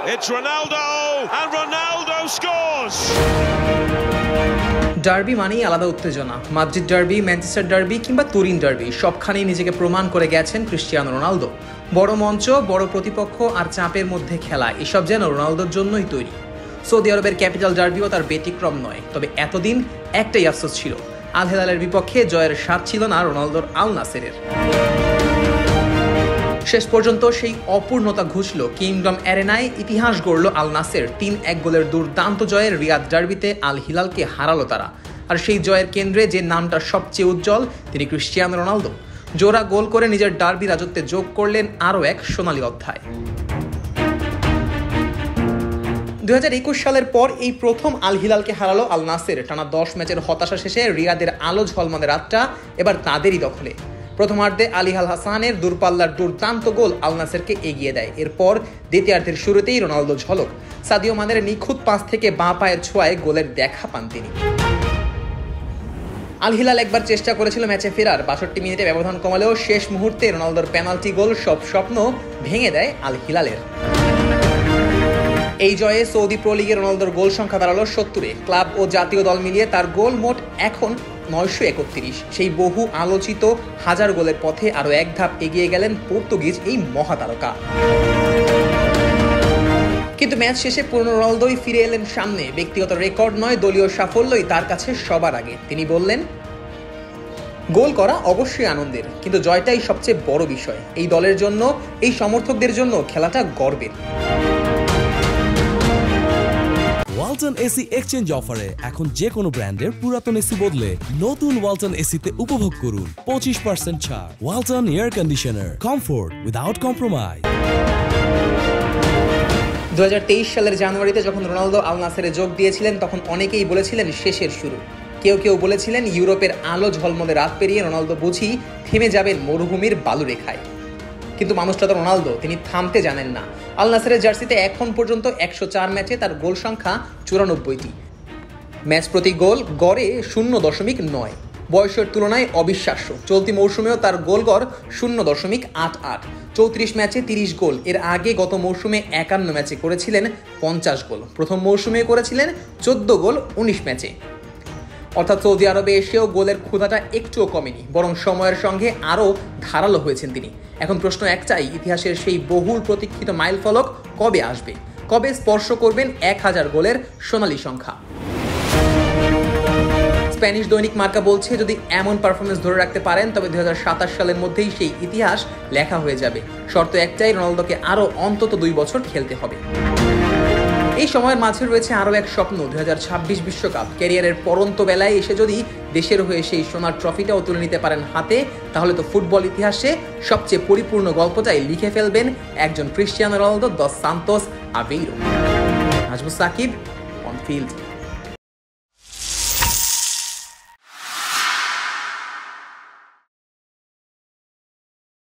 It's Ronaldo, and Ronaldo scores! Derby মানেই আলাদা উত্তেজনা। মাদ্রিদ ডার্বি, ম্যানচেস্টার ডার্বি কিংবা তুরিন ডার্বি সবখানেই নিজেকে প্রমাণ করে গেছেন ক্রিস্টিয়ানো রোনালদো। বড় মঞ্চ, বড় প্রতিপক্ষ আর চাপের মধ্যে খেলা, এসব যেন রোনালদোর জন্যই তৈরি। সৌদি আরবের ক্যাপিটাল ডার্বিও তার ব্যতিক্রম নয়। তবে এতদিন একটাই আফসোস ছিল, আল হেলালের বিপক্ষে জয়ের স্বাদ ছিল না রোনালদোর আল নাসেরের। শেষ পর্যন্ত সেই অপূর্ণতা ঘুষল কিংডম অ্যারেনায়। ইতিহাস গড়ল আল নাসের। ৩-১ গোলের দুর্দান্ত জয়ের রিয়াদ ডার্বিতে আল হিলালকে হারালো তারা। আর সেই জয়ের কেন্দ্রে যে নামটা সবচেয়ে উজ্জ্বল, তিনি ক্রিস্টিয়ানো রোনালদো। জোড়া গোল করে নিজের ডার্বি রাজত্বে যোগ করলেন আরও এক সোনালী অধ্যায়। ২০২১ সালের পর এই প্রথম আল হিলালকে হারালো আল নাসের। টানা ১০ ম্যাচের হতাশা শেষে রিয়াদের আলো ঝলমলে রাতটা এবার তাদেরই দখলে। প্রথমার্ধে আলী আল হাসানের দূরপাল্লার দুর্দান্ত গোল আল নাসেরকে এগিয়ে দেয়। এরপর দ্বিতীয়ার্ধের শুরুতেই রোনালদো ঝলক। সাদিও মানের নিখুঁত পাস থেকে বাঁ পায়ের ছোঁয়ায় গোলের দেখা পান তিনি। আল হিলাল একবার চেষ্টা করেছিল ম্যাচে ফেরার। ৬২ মিনিটে ব্যবধান কমালেও শেষ মুহূর্তে রোনালদোর পেনাল্টি গোল সব স্বপ্ন ভেঙে দেয় আল হিলালের। এই জয়ে সৌদি প্রো লিগে রোনালদোর গোল সংখ্যা দাঁড়ালো ৭০-এ। ক্লাব ও জাতীয় দল মিলিয়ে তার গোল মোট এখন ৯৩১। সেই বহু আলোচিত ১০০০ গোলের পথে আরও এক ধাপ এগিয়ে গেলেন পর্তুগিজ এই মহাতারকা। কিন্তু ম্যাচ শেষে পুরনো রোনালদোই ফিরে এলেন সামনে। ব্যক্তিগত রেকর্ড নয়, দলীয় সাফল্যই তার কাছে সবার আগে। তিনি বললেন, গোল করা অবশ্যই আনন্দের, কিন্তু জয়টাই সবচেয়ে বড় বিষয়। এই দলের জন্য, এই সমর্থকদের জন্য খেলাটা গর্বের। ওয়ালটন এসি এক্সচেঞ্জ অফারে এখন যে কোনো ব্র্যান্ডের পুরাতন এসি বদলে নতুন ওয়ালটন এসিতে উপভোগ করুন 25% ছাড়। Walton air conditioner, comfort without compromise. ২০২৩ সালের জানুয়ারিতে যখন রোনালদো আল নাসেরে যোগ দিয়েছিলেন, তখন অনেকেই বলেছিলেন শেষের শুরু। কেউ কেউ বলেছিলেন ইউরোপের আলো ঝলমলে রাত পেরিয়ে রোনালদো বুঝি থেমে যাবেন মরুভূমির বালুরেখায়। কিন্তু মানুষটা তো রোনালদো, তিনি থামতে জানেন না। আল নাসেরের জার্সিতে এখন পর্যন্ত ১০৪ ম্যাচে তার গোল সংখ্যা ৯৪টি। ম্যাচ প্রতি গোল গড়ে ০.৯। বয়সের তুলনায় অবিশ্বাস্য। চলতি মৌসুমেও তার গোল গড় ০.৮৮। ৩৪ ম্যাচে ৩০ গোল। এর আগে গত মৌসুমে ৫১ ম্যাচে করেছিলেন ৫০ গোল। প্রথম মৌসুমে করেছিলেন ১৪ গোল ১৯ ম্যাচে। অর্থাৎ সৌদি আরবে এসেও গোলের ক্ষুধাটা একটুও কমেনি, বরং সময়ের সঙ্গে আরও ধারালো হয়েছেন তিনি। এখন প্রশ্ন একটাই, ইতিহাসের সেই বহুল প্রতীক্ষিত মাইল ফলক কবে আসবে? কবে স্পর্শ করবেন ১০০০ গোলের সোনালী সংখ্যা? স্প্যানিশ দৈনিক মার্কা বলছে, যদি এমন পারফরমেন্স ধরে রাখতে পারেন তবে ২০২৭ সালের মধ্যেই সেই ইতিহাস লেখা হয়ে যাবে। শর্ত একটাই, রোনালদোকে আরও অন্তত ২ বছর খেলতে হবে। এই সময়ের মাঝে রয়েছে আরও এক স্বপ্ন, ২০২৬ বিশ্বকাপ। ক্যারিয়ারের পরন্ত বেলায় এসে যদি দেশের হয়ে সেই সোনার ট্রফিটাও তুলে নিতে পারেন হাতে, তাহলে তো ফুটবল ইতিহাসে সবচেয়ে পরিপূর্ণ গল্পটাই লিখে ফেলবেন একজন Cristiano Ronaldo dos Santos Aveiro. Nazmus Sakib, on field.